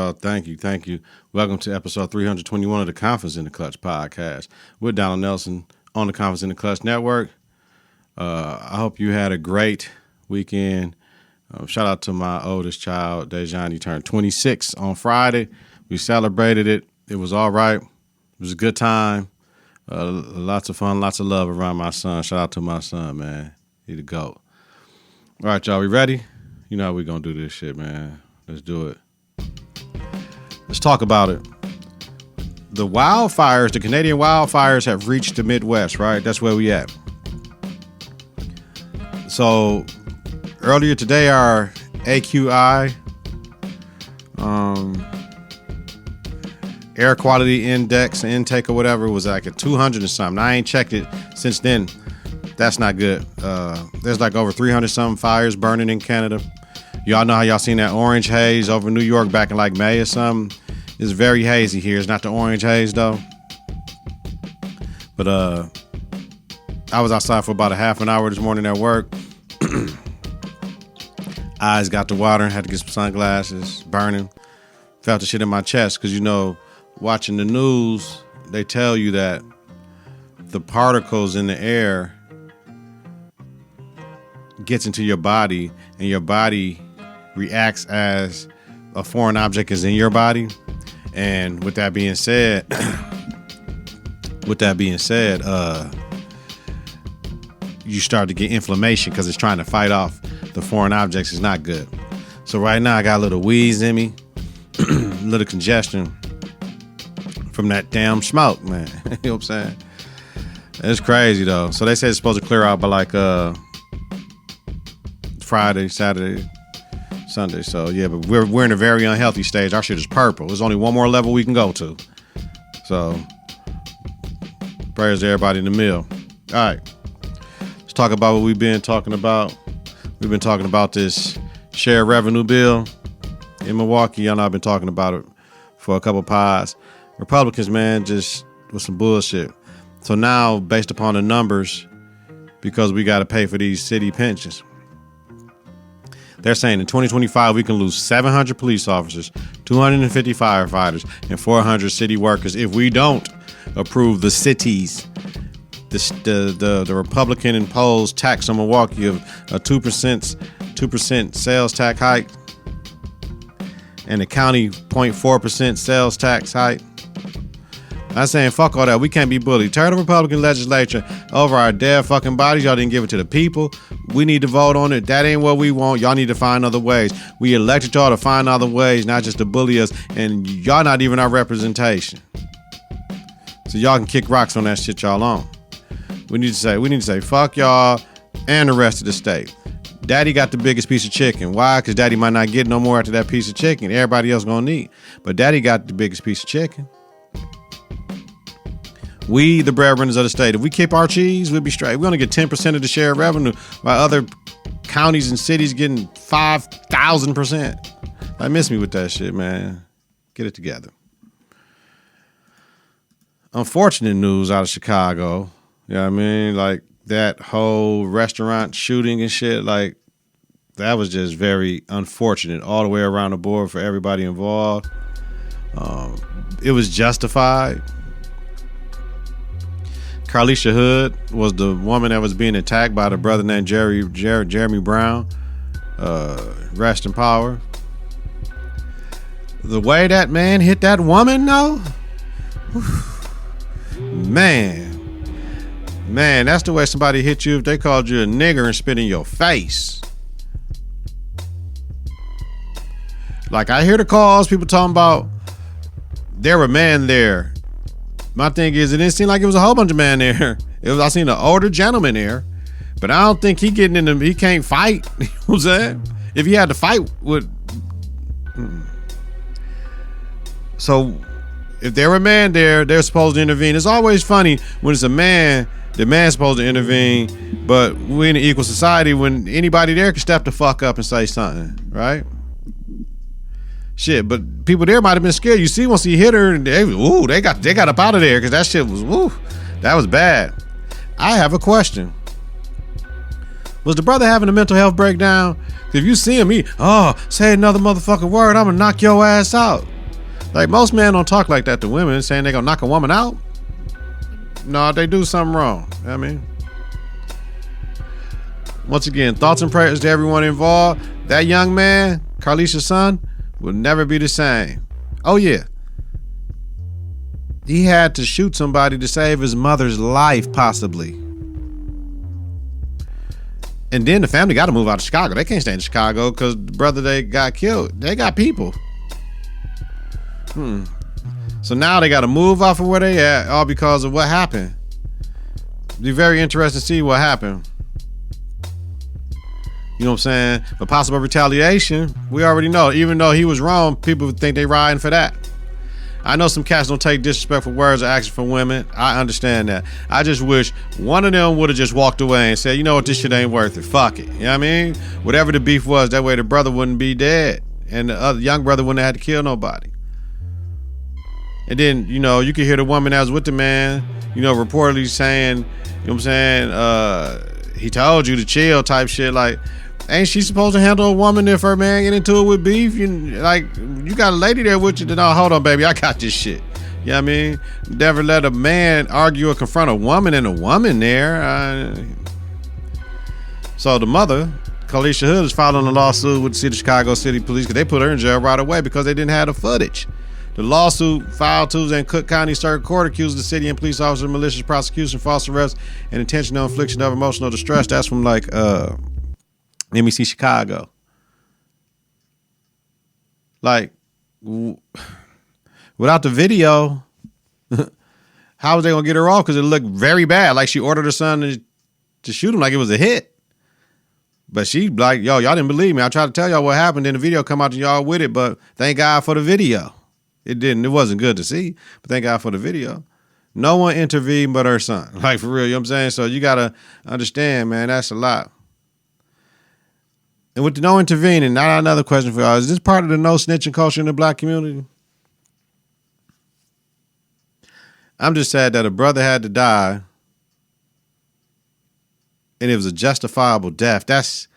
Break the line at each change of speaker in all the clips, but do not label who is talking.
y'all. Thank you. Thank you. Welcome to episode 321 of the Confidence in the Klutch podcast with Donald Nelson on the Confidence in the Klutch network. I hope you had a great weekend. Shout out to my oldest child, Dejan. He turned 26 on Friday. We celebrated it. It was all right. It was a good time. Lots of fun, lots of love around my son. Shout out to my son, man. He the GOAT. All right, y'all. We ready? You know how we going to do this shit, man. Let's do it. Let's talk about it. The wildfires, the Canadian wildfires have reached the Midwest, right? That's where we at. So earlier today, our AQI, air quality index, intake or whatever, was like at 200 or something. I ain't checked it since then. That's not good. There's like over 300 something fires burning in Canada. Y'all know how y'all seen that orange haze over New York back in like May or something. It's very hazy here. It's not the orange haze though. But I was outside for about a half an hour this morning at work. Eyes got the water, had to get some sunglasses, burning. Felt the shit in my chest because, you know, watching the news, they tell you that the particles in the air gets into your body and your body reacts as a foreign object is in your body. And with that being said, you start to get inflammation because it's trying to fight off the foreign objects. Is not good. So right now I got a little wheeze in me, a little congestion from that damn smoke, man. You know what I'm saying? It's crazy though. So they said it's supposed to clear out by like Friday, Saturday, Sunday. So yeah, but we're in a very unhealthy stage. Our shit is purple. There's only one more level we can go to. So prayers to everybody in the mill. All right. Let's talk about what we've been talking about. We've been talking about this share revenue bill in Milwaukee. Y'all know I've been talking about it for a couple pods. Republicans, man, just with some bullshit. So now, based upon the numbers, because we got to pay for these city pensions, they're saying in 2025 we can lose 700 police officers, 250 firefighters, and 400 city workers if we don't approve the cities. The Republican imposed tax on Milwaukee of a 2% sales tax hike, and the county 0.4% sales tax hike. I'm saying fuck all that. We can't be bullied. Tear the Republican legislature over our dead fucking bodies. Y'all didn't give it to the people. We need to vote on it. That ain't what we want. Y'all need to find other ways. We elected y'all to find other ways, not just to bully us. And y'all not even our representation. So y'all can kick rocks on that shit y'all on. We need to say fuck y'all and the rest of the state. Daddy got the biggest piece of chicken. Why? Because Daddy might not get no more after that piece of chicken. Everybody else gonna eat. But Daddy got the biggest piece of chicken. We, the breadwinners of the state, if we keep our cheese, we'll be straight. We're going to get 10% of the share of revenue while other counties and cities getting 5,000%. I miss me with that shit, man. Get it together. Unfortunate news out of Chicago. You know what I mean? Like that whole restaurant shooting and shit, like that was just very unfortunate all the way around the board for everybody involved. It was justified. Carlisha Hood was the woman that was being attacked by the brother named Jeremy Brown. Rest in power. The way that man hit that woman, though, man, that's the way somebody hit you if they called you a nigger and spit in your face. Like I hear the calls, people talking about there were men there. My thing is, it didn't seem like it was a whole bunch of men there. I seen an older gentleman there, but I don't think he can't fight. You know what I'm saying? If he had to fight with. So if there were men there, they're supposed to intervene. It's always funny when it's a man, the man's supposed to intervene, but we're in an equal society when anybody there can step the fuck up and say something, right? Shit, but people there might have been scared. You see, once he hit her, and they got up out of there because that shit was, that was bad. I have a question. Was the brother having a mental health breakdown? If you see him, say another motherfucking word, I'm gonna knock your ass out. Like, most men don't talk like that to women, saying they're gonna knock a woman out. No, they do something wrong. You know what I mean? Once again, thoughts and prayers to everyone involved. That young man, Carlisha's son, will never be the same. Oh yeah. He had to shoot somebody to save his mother's life, possibly. And then the family got to move out of Chicago. They can't stay in Chicago because the brother they got killed, they got people. So now they got to move off of where they at, all because of what happened. Be very interesting to see what happened. You know what I'm saying? But possible retaliation, we already know. Even though he was wrong, people would think they riding for that. I know some cats don't take disrespectful words or action from women. I understand that. I just wish one of them would have just walked away and said, you know what, this shit ain't worth it. Fuck it. You know what I mean? Whatever the beef was, that way the brother wouldn't be dead. And the other young brother wouldn't have had to kill nobody. And then, you know, you could hear the woman that was with the man, you know, reportedly saying, you know what I'm saying, he told you to chill type shit. Like, ain't she supposed to handle a woman if her man get into it with beef? You got a lady there with you. Then, oh, hold on, baby, I got this shit. You know what I mean? Never let a man argue or confront a woman and a woman there. So the mother, Kalisha Hood, is filing a lawsuit with the city of Chicago City Police because they put her in jail right away because they didn't have the footage. The lawsuit filed Tuesday in Cook County Circuit Court accuses the city and police officers of malicious prosecution, false arrest, and intentional infliction of emotional distress. That's from like MEC Chicago. Like, without the video, how was they gonna get her off? Because it looked very bad. Like she ordered her son to shoot him like it was a hit. But she like, yo, y'all didn't believe me. I tried to tell y'all what happened. Then the video come out and y'all with it. But thank God for the video. It wasn't good to see, but thank God for the video. No one intervened but her son. Like, for real, you know what I'm saying? So you got to understand, man, that's a lot. And with the no intervening, now another question for y'all. Is this part of the no snitching culture in the black community? I'm just sad that a brother had to die and it was a justifiable death. That's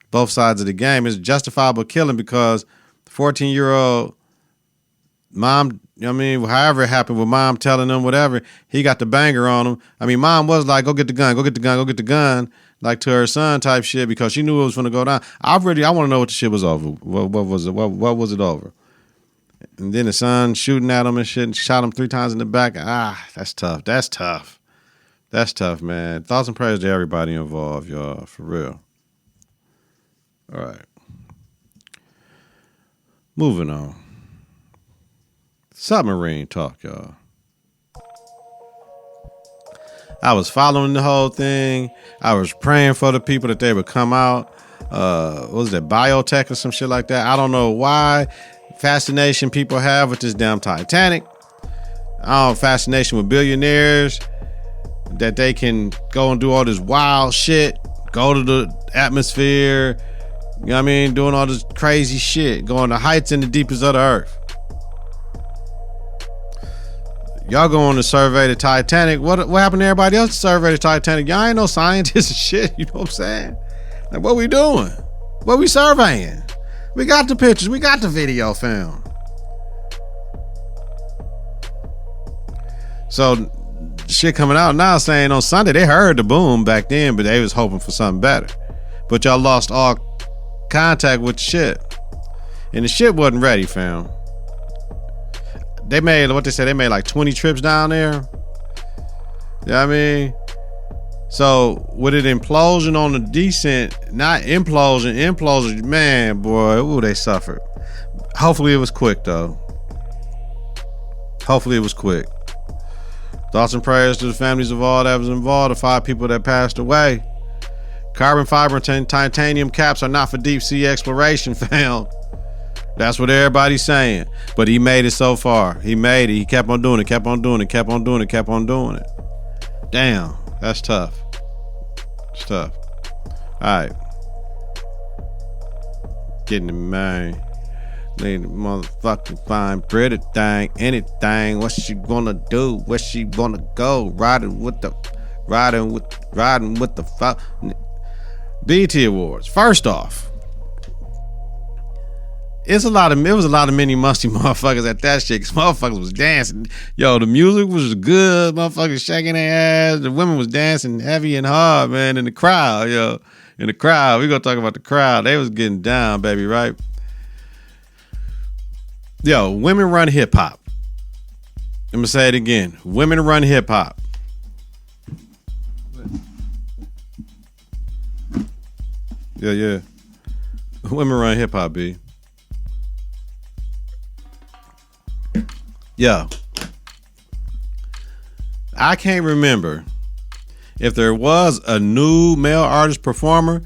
both sides of the game. It's justifiable killing because the 14-year-old mom, you know what I mean, however it happened with mom telling him whatever, he got the banger on him. I mean, mom was like, go get the gun, go get the gun, go get the gun, like to her son type shit because she knew it was going to go down. I want to know what the shit was over. What was it? What was it over? And then the son shooting at him and shit and shot him 3 times in the back. That's tough. That's tough. That's tough, man. Thoughts and prayers to everybody involved, y'all, for real. All right. Moving on. Submarine talk, y'all. I was following the whole thing. I was praying for the people that they would come out. What was it, biotech or some shit like that? I don't know why fascination people have with this damn Titanic. Fascination with billionaires that they can go and do all this wild shit, go to the atmosphere, you know what I mean, doing all this crazy shit, going to heights in the deepest of the earth. Y'all going to survey the Titanic. What happened to everybody else to survey the Titanic? Y'all ain't no scientists and shit. You know what I'm saying? Like, what we doing? What we surveying? We got the pictures. We got the video film. So, shit coming out now saying on Sunday they heard the boom back then, but they was hoping for something better. But y'all lost all contact with the shit. And the shit wasn't ready, fam. They made, what they said, they made like 20 trips down there. You know what I mean? So with it implosion on the descent, not implosion, man, boy, ooh, they suffered. Hopefully it was quick though. Hopefully it was quick. Thoughts and prayers to the families of all that was involved, the 5 people that passed away. Carbon fiber and titanium caps are not for deep sea exploration, fam. That's what everybody's saying. But he made it so far. He made it. He kept on doing it, kept on doing it, kept on doing it, kept on doing it. Damn, that's tough. It's tough. All right. Getting the man. Need a motherfucking fine pretty thing, anything. What she gonna do? Where she gonna go? Riding with the BET Awards. First off, It was a lot of mini musty motherfuckers at that shit. Cause motherfuckers was dancing. Yo, the music was good. Motherfuckers shaking their ass. The women was dancing heavy and hard, man. In the crowd, yo. In the crowd. We gonna talk about the crowd. They was getting down, baby, right? Yo, women run hip hop. I'm gonna say it again. Women run hip hop. Yeah. Women run hip hop, B. Yeah. I can't remember if there was a new male artist performer,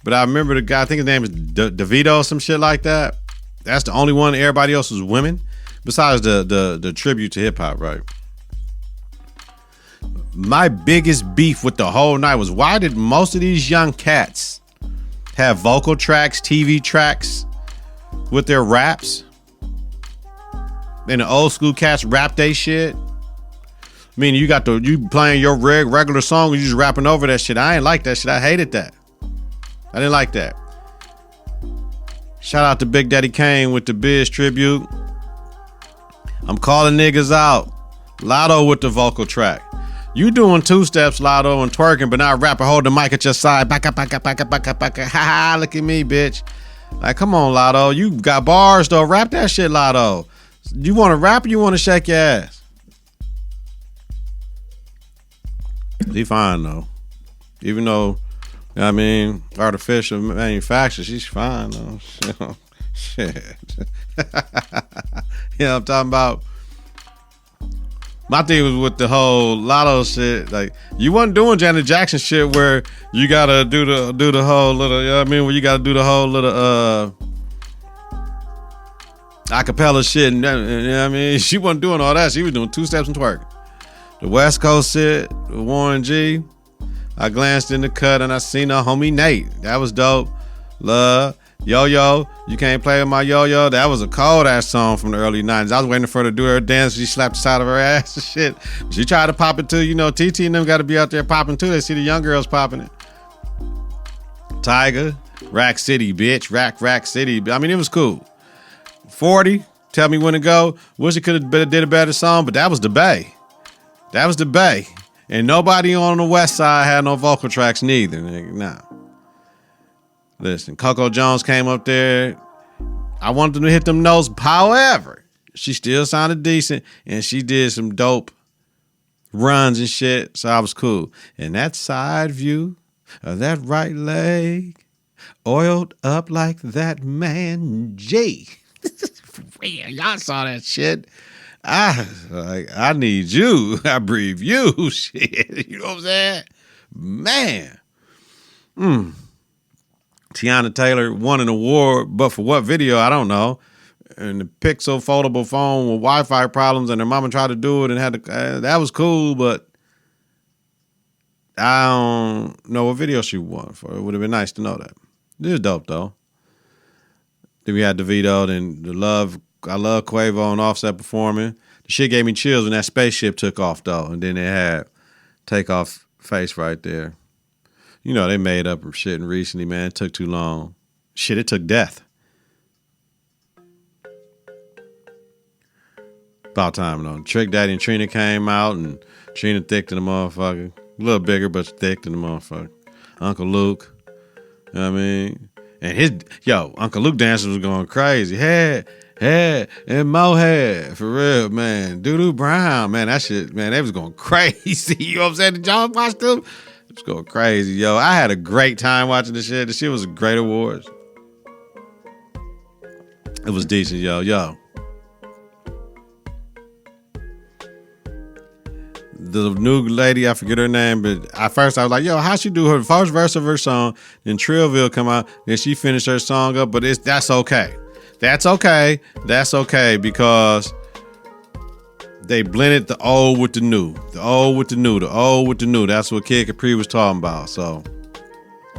but I remember the guy, I think his name is DeVito or some shit like that. That's the only one. Everybody else was women, besides the tribute to hip hop, right? My biggest beef with the whole night was, why did most of these young cats have vocal tracks, TV tracks with their raps? And the old school cats rap they shit. I mean, you playing your regular song and you just rapping over that shit. I ain't like that shit. I hated that. I didn't like that. Shout out to Big Daddy Kane with the Biz tribute. I'm calling niggas out. Lotto with the vocal track. You doing two steps, Lotto, and twerking, but not rapping, hold the mic at your side. Back up. Ha ha, look at me, bitch. Like, come on, Lotto. You got bars, though. Rap that shit, Lotto. You want to rap or you want to shake your ass? He fine, though. Even though, I mean, artificial manufacture, she's fine, though. Shit. You know what I'm talking about? My thing was with the whole Lotto shit. Like, you wasn't doing Janet Jackson shit where you gotta do the whole little, you know what I mean? Where you gotta do the whole little acapella shit. And, you know what I mean? She wasn't doing all that. She was doing two steps and twerking. The West Coast shit, Warren G. I glanced in the cut and I seen a homie Nate. That was dope. Love. Yo-Yo, you can't play with my yo-yo. That was a cold ass song from the early 90s. I was waiting for her to do her dance. She slapped the side of her ass and shit. She tried to pop it too. You know, TT and them got to be out there popping too. They see the young girls popping it. Tiger, Rack City, bitch. Rack City. I mean, it was cool. 40, tell me when to go. Wish it could have did a better song, but that was the Bay. That was the Bay. And nobody on the West Side had no vocal tracks neither. Nah. Listen, Coco Jones came up there. I wanted them to hit them notes. However, she still sounded decent, and she did some dope runs and shit, so I was cool. And that side view of that right leg, oiled up like that man J. For real, y'all saw that shit. I need you. I breathe you. Shit, you know what I'm saying? Man. Tiana Taylor won an award, but for what video, I don't know. And the Pixel foldable phone with Wi-Fi problems, and her mama tried to do it and had to. That was cool, but I don't know what video she won for. It would have been nice to know that. It was dope though. Then we had DeVito, then I love Quavo and Offset performing. The shit gave me chills when that spaceship took off though, and then they had Takeoff face right there. You know, they made up shit recently, man. It took too long. Shit, it took death. About time, though. Trick Daddy and Trina came out, and Trina thick to the motherfucker. A little bigger, but thick to the motherfucker. Uncle Luke. You know what I mean? And Uncle Luke dancers was going crazy. Head, and Mohead. For real, man. Doo-Doo Brown. Man, that shit, man, they was going crazy. You know what I'm saying? Did y'all watch them? It's going crazy, yo. I had a great time watching this shit. This shit was a great awards. It was decent, yo. The new lady, I forget her name, but at first I was like, yo, how she do her first verse of her song, then Trillville come out, then she finished her song up, but that's okay. That's okay because they blended the old with the new. The old with the new. That's what Kid Capri was talking about. So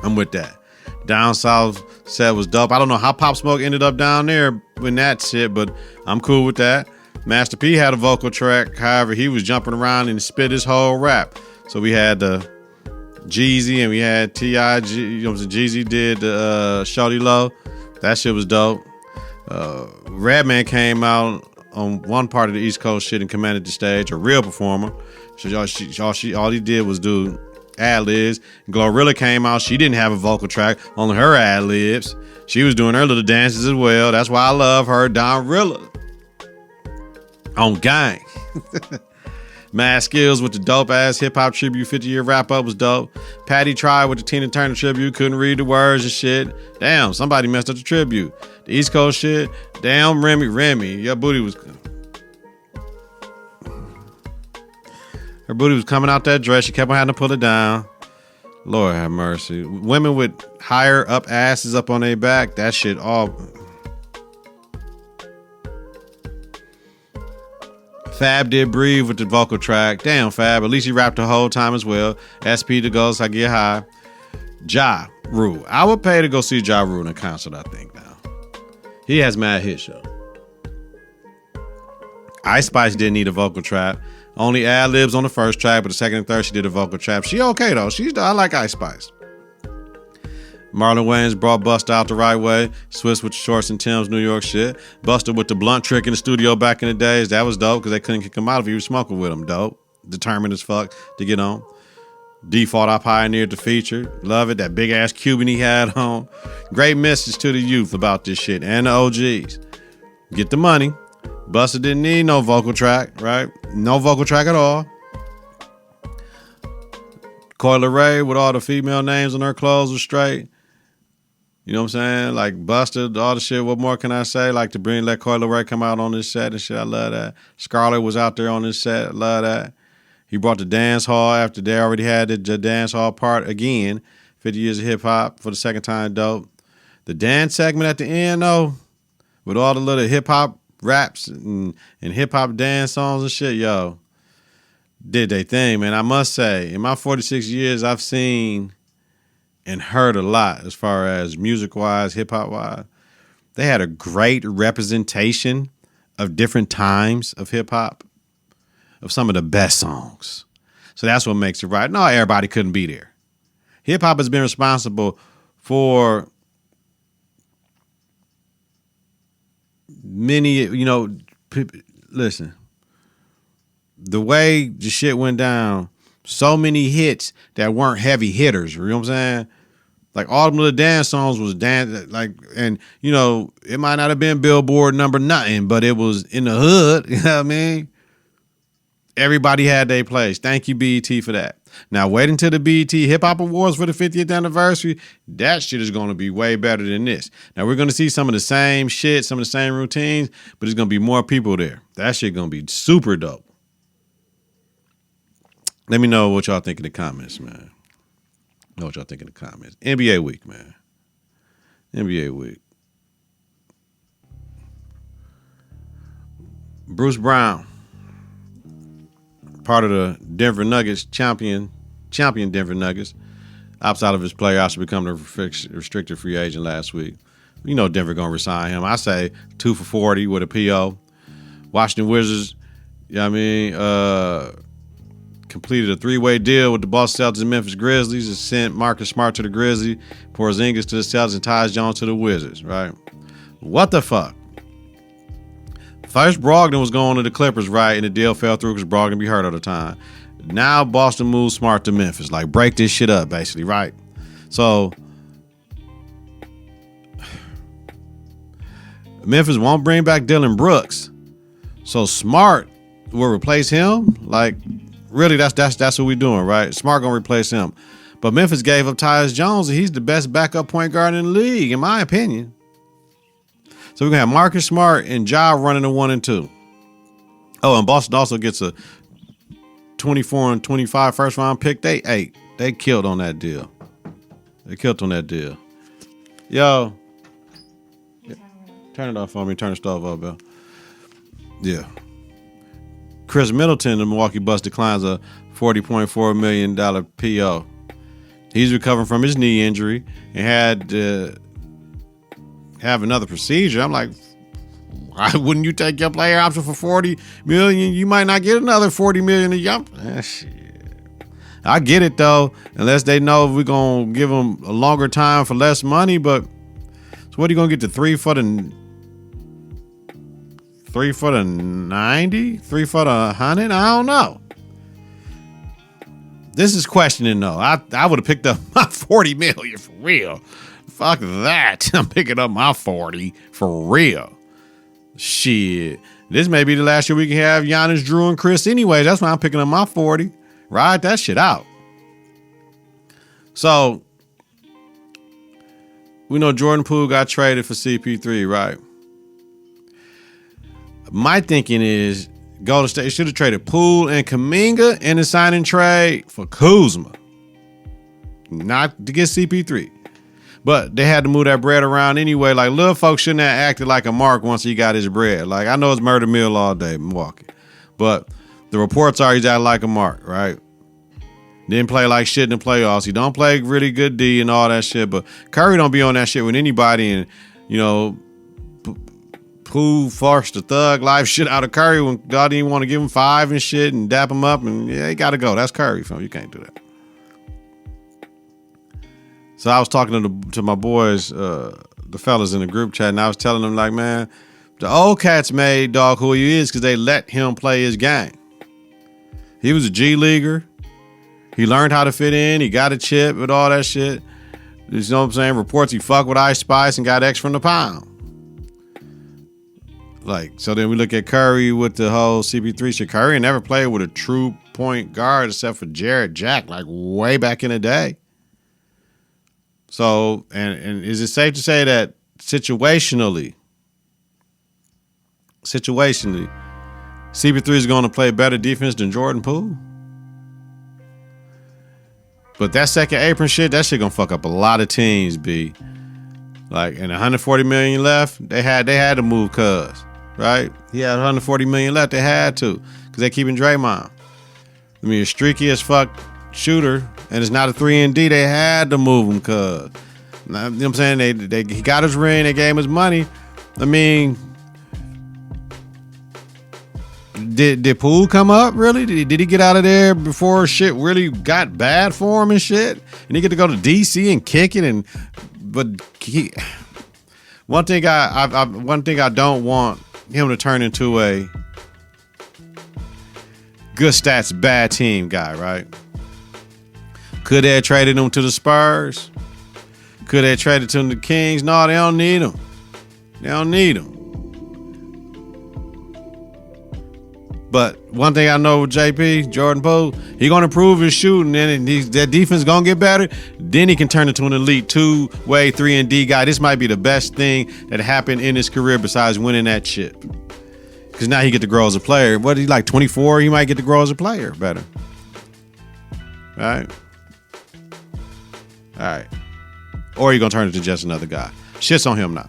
I'm with that. Down South set was dope. I don't know how Pop Smoke ended up down there in that shit, but I'm cool with that. Master P had a vocal track. However, he was jumping around and spit his whole rap. So we had the Jeezy and we had T.I. Jeezy did the Shawty Low. That shit was dope. Redman came out on one part of the East Coast shit and commanded the stage, a real performer. So all he did was do ad-libs. Glorilla came out. She didn't have a vocal track, only her ad-libs. She was doing her little dances as well. That's why I love her. Donrilla on gang. Mad Skills with the dope-ass hip-hop tribute 50-year wrap-up was dope. Patty tried with the Tina Turner tribute, couldn't read the words and shit. Damn, somebody messed up the tribute. The East Coast shit, damn, Remy, your booty was... Her booty was coming out that dress. She kept on having to pull it down. Lord have mercy. Women with higher up asses up on their back, that shit all... Fab did Breathe with the vocal track. Damn, Fab. At least he rapped the whole time as well. SP to Ghost, I Get High. Ja Rule. I would pay to go see Ja Rule in a concert, I think, now. He has mad hits, yo. Ice Spice didn't need a vocal track. Only ad-libs on the first track, but the second and third she did a vocal trap. She okay, though. I like Ice Spice. Marlon Wayans brought Busta out the right way. Swiss with the shorts and Tim's New York shit. Busta with the blunt trick in the studio back in the days. That was dope because they couldn't kick him out if he was smoking with him. Dope. Determined as fuck to get on. Default, I pioneered the feature. Love it. That big ass Cuban he had on. Great message to the youth about this shit and the OGs. Get the money. Busta didn't need no vocal track, right? No vocal track at all. Coi Leray with all the female names on her clothes was straight. You know what I'm saying? Like Busta, all the shit. What more can I say? Like to let Coi Leray come out on this set and shit. I love that. Scarlett was out there on this set. I love that. He brought the dance hall after they already had the dance hall part again. 50 years of hip hop for the second time. Dope. The dance segment at the end though, with all the little hip hop raps and hip hop dance songs and shit, yo, did they thing, man. I must say, in my 46 years, I've seen and heard a lot as far as music-wise, hip-hop-wise. They had a great representation of different times of hip-hop, of some of the best songs. So that's what makes it right. No, everybody couldn't be there. Hip-hop has been responsible for many, listen, the way the shit went down, so many hits that weren't heavy hitters, you know what I'm saying? Like all them little dance songs was dance, like, and it might not have been Billboard number nothing, but it was in the hood, you know what I mean? Everybody had their place. Thank you, BET, for that. Now wait until the BET Hip Hop Awards for the 50th anniversary. That shit is going to be way better than this. Now we're going to see some of the same shit, some of the same routines, but there's going to be more people there. That shit going to be super dope. Let me know what y'all think in the comments, man. Know what y'all think in the comments. NBA week, man. NBA week. Bruce Brown, part of the Denver Nuggets, champion Denver Nuggets, opts out of his player option to become a restricted free agent last week. Denver going to resign him. I say 2 for $40 with a PO. Washington Wizards, completed a 3-way deal with the Boston Celtics and Memphis Grizzlies and sent Marcus Smart to the Grizzlies, Porzingis to the Celtics, and Tyus Jones to the Wizards, right? What the fuck? First, Brogdon was going to the Clippers, right? And the deal fell through because Brogdon be hurt all the time. Now, Boston moves Smart to Memphis. Like, break this shit up, basically, right? So, Memphis won't bring back Dylan Brooks. So, Smart will replace him? Like, really, that's what we're doing, right? Smart gonna replace him. But Memphis gave up Tyus Jones, and he's the best backup point guard in the league, in my opinion. So we're gonna have Marcus Smart and Ja running the 1 and 2. Oh, and Boston also gets a 24 and 25 first round pick. They killed on that deal. Yo, turn it off for me. Turn the stove up, Bill. Yeah. Chris Middleton, the Milwaukee Bucks, declines a $40.4 million PO. He's recovering from his knee injury and had to have another procedure. I'm like, why wouldn't you take your player option for $40 million? You might not get another $40 million to jump. Shit. I get it though, unless they know we're gonna give them a longer time for less money. But so what are you gonna get the 3 for the 3 for the 90, 3 for the 100. I don't know. This is questioning though. I would have picked up my 40 million for real. Fuck that. I'm picking up my 40 for real. Shit. This may be the last year we can have Giannis, Drew, and Chris anyway. That's why I'm picking up my 40. Ride that shit out. So, we know Jordan Poole got traded for CP3, right? My thinking is Golden State should have traded Poole and Kuminga in the signing trade for Kuzma. Not to get CP3. But they had to move that bread around anyway. Like, little folks shouldn't have acted like a mark once he got his bread. Like, I know it's murder mill all day, Milwaukee. But the reports are he's acting like a mark, right? Didn't play like shit in the playoffs. He don't play really good D and all that shit. But Curry don't be on that shit with anybody. And, you know, Poole forced the thug life shit out of Curry when God didn't want to give him 5 and shit and dap him up. And, yeah, he got to go. That's Curry, fam. You can't do that. So I was talking to my boys, the fellas in the group chat, and I was telling them, like, man, the old cats made dog who he is because they let him play his game. He was a G leaguer. He learned how to fit in. He got a chip with all that shit. You know what I'm saying? Reports he fucked with Ice Spice and got X from the pound. Like, so then we look at Curry with the whole CP3 shit. Curry never played with a true point guard except for Jarrett Jack, like way back in the day. So, and is it safe to say that situationally, CP3 is going to play better defense than Jordan Poole? But that second apron shit, that shit gonna fuck up a lot of teams, B. Like, and 140 million left, they had to move Cuz, right? He had 140 million left, they had to, because they keeping Draymond. I mean, a streaky as fuck shooter, and it's not a 3-and-D, they had to move him, cuz. You know what I'm saying? He got his ring, they gave him his money. I mean, did Poole come up, really? Did he get out of there before shit really got bad for him and shit? And he get to go to DC and kick it, but one thing I don't want him to turn into a good stats, bad team guy, right? Could they have traded him to the Spurs? Could they have traded him to the Kings? No, they don't need him. They don't need him. But one thing I know with JP, Jordan Poole, he gonna improve his shooting, and that defense gonna get better. Then he can turn into an elite 2-way 3-and-D guy. This might be the best thing that happened in his career besides winning that chip. Because now he get to grow as a player. What, he like 24? He might get to grow as a player better. All right. Or you gonna turn into just another guy. Shit's on him now.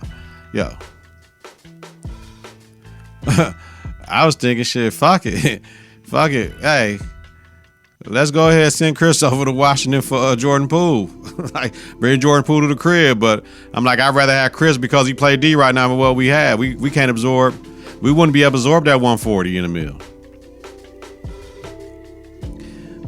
Yo. I was thinking, shit, fuck it. Fuck it. Hey, let's go ahead and send Chris over to Washington for Jordan Poole. Like, bring Jordan Poole to the crib. But I'm like, I'd rather have Chris because he played D right now than what we had. We can't absorb. We wouldn't be able to absorb that 140 in the mill.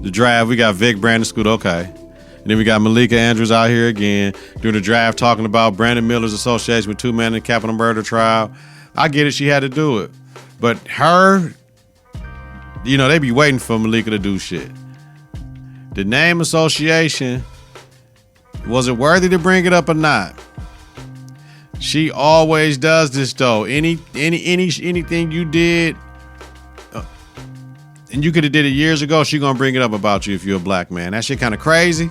The draft, we got Vic, Brandon Scoot, okay. And then we got Malika Andrews out here again doing the draft, talking about Brandon Miller's association with 2 men in the capital murder trial. I get it, she had to do it. But her, you know, they be waiting for Malika to do shit. The name association, was it worthy to bring it up or not? She always does this though. Anything you did, and you could have did it years ago, she gonna bring it up about you if you're a black man. That shit kind of crazy.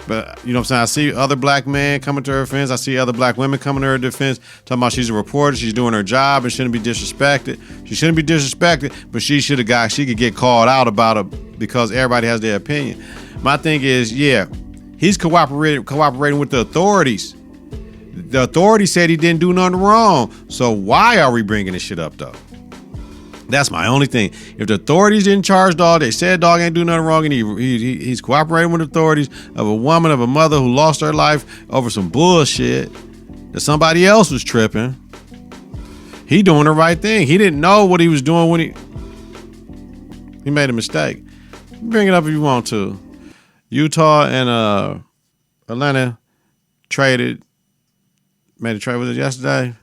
But, you know what I'm saying? I see other black men coming to her defense. I see other black women coming to her defense, talking about she's a reporter, she's doing her job and shouldn't be disrespected. She shouldn't be disrespected, but she could get called out about it because everybody has their opinion. My thing is, yeah, he's cooperating with the authorities. The authorities said he didn't do nothing wrong. So why are we bringing this shit up, though? That's my only thing. If the authorities didn't charge dog, they said dog ain't do nothing wrong, and he's cooperating with authorities of a woman, of a mother who lost her life over some bullshit that somebody else was tripping. He doing the right thing. He didn't know what he was doing when he made a mistake. Bring it up if you want to. Utah and Atlanta made a trade, was it yesterday?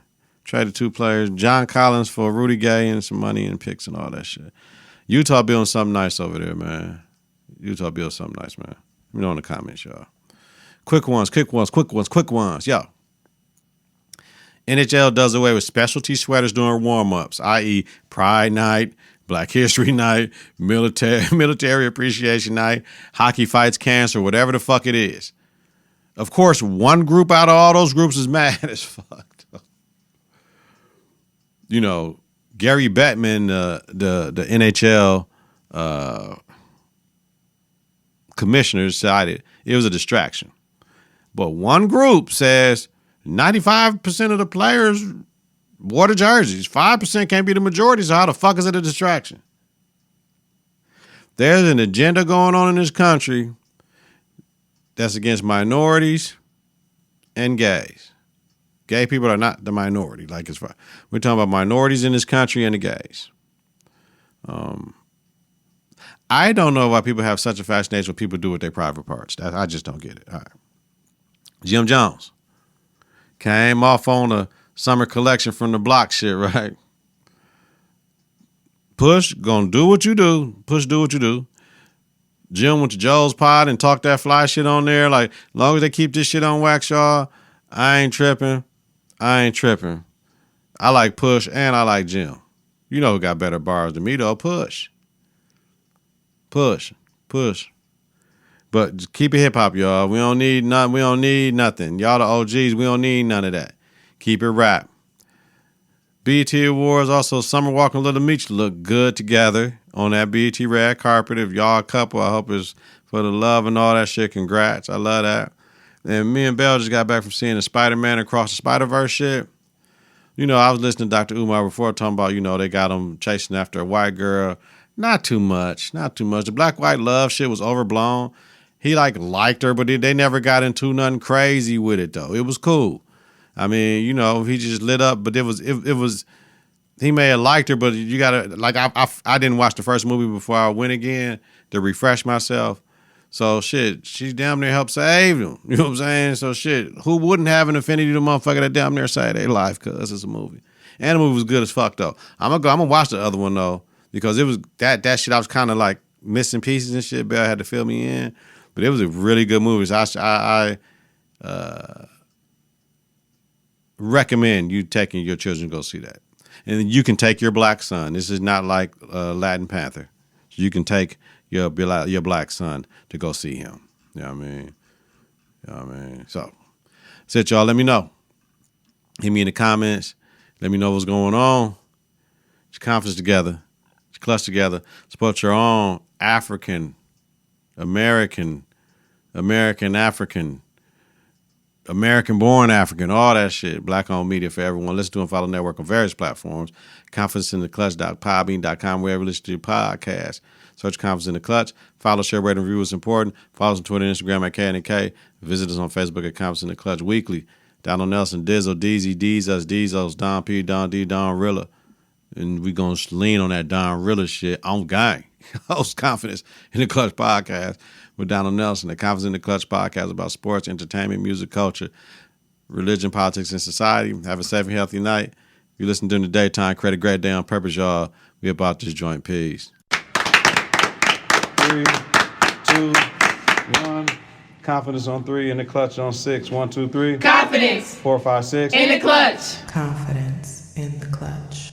Traded 2 players, John Collins for Rudy Gay and some money and picks and all that shit. Utah building something nice over there, man. Utah building something nice, man. Let me know in the comments, y'all. Quick ones. Yo. NHL does away with specialty sweaters during warm-ups, i.e. Pride Night, Black History Night, Military Appreciation Night, Hockey Fights Cancer, whatever the fuck it is. Of course, one group out of all those groups is mad as fuck. You know, Gary Bettman, the NHL commissioner, decided it was a distraction. But one group says 95% of the players wore the jerseys. 5% can't be the majority, so how the fuck is it a distraction? There's an agenda going on in this country that's against minorities and gays. Gay people are not the minority. Like it's we're talking about minorities in this country and the gays. I don't know why people have such a fascination with people do with their private parts. I just don't get it. All right. Jim Jones came off on a summer collection from the block shit, right? Push, gonna do what you do. Push, do what you do. Jim went to Joe's pod and talked that fly shit on there. Like, as long as they keep this shit on wax, y'all, I ain't tripping. I like Push and I like Jim. You know who got better bars than me, though? Push. But just keep it hip-hop, y'all. We don't need nothing. Y'all the OGs, we don't need none of that. Keep it rap. BET Awards, also Summer Walker Lil Meech look good together on that BET red carpet. If y'all a couple, I hope it's for the love and all that shit. Congrats. I love that. And me and Bell just got back from seeing the Spider-Man Across the Spider-Verse shit. You know, I was listening to Dr. Umar before talking about, you know, they got him chasing after a white girl. Not too much. The black-white love shit was overblown. He, liked her, but they never got into nothing crazy with it, though. It was cool. I mean, you know, he just lit up, but it was he may have liked her, but you gotta, I didn't watch the first movie before I went again to refresh myself. So shit, she damn near helped save him. You know what I'm saying? So shit, who wouldn't have an affinity to the motherfucker that damn near saved their life? Cause it's a movie, and the movie was good as fuck though. I'm gonna watch the other one though because it was that shit. I was kind of like missing pieces and shit. Bell had to fill me in, but it was a really good movie. So I recommend you taking your children to go see that, and you can take your black son. This is not like Latin Panther. So you can take your black son to go see him. You know what I mean? So, that's it, y'all. Let me know. Hit me in the comments. Let me know what's going on. Get your confidence together. Get your clutch together. Support your own African, American, American-born African, all that shit. Black-owned media for everyone. Listen to and follow the network on various platforms. ConfidenceInTheClutch.podbean.com, wherever you listen to your podcast. Search Confidence in the Clutch. Follow, share, rate, and review is important. Follow us on Twitter and Instagram at KNK. Visit us on Facebook at Confidence in the Clutch Weekly. Donald Nelson, Dizzle, Deezy, Deez, us, Deezos, Don P, Don D, Donrilla. And we going to lean on that Donrilla shit on gang. Host Confidence in the Clutch podcast with Donald Nelson. The Confidence in the Clutch podcast about sports, entertainment, music, culture, religion, politics, and society. Have a safe and healthy night. If you listen during the daytime, create a great day on purpose, y'all. We about this joint. Peace. 3, 2, 1. Confidence on 3, in the clutch on 6. 1, 2, 3.
Confidence.
4, 5, 6.
In the clutch.
Confidence in the clutch.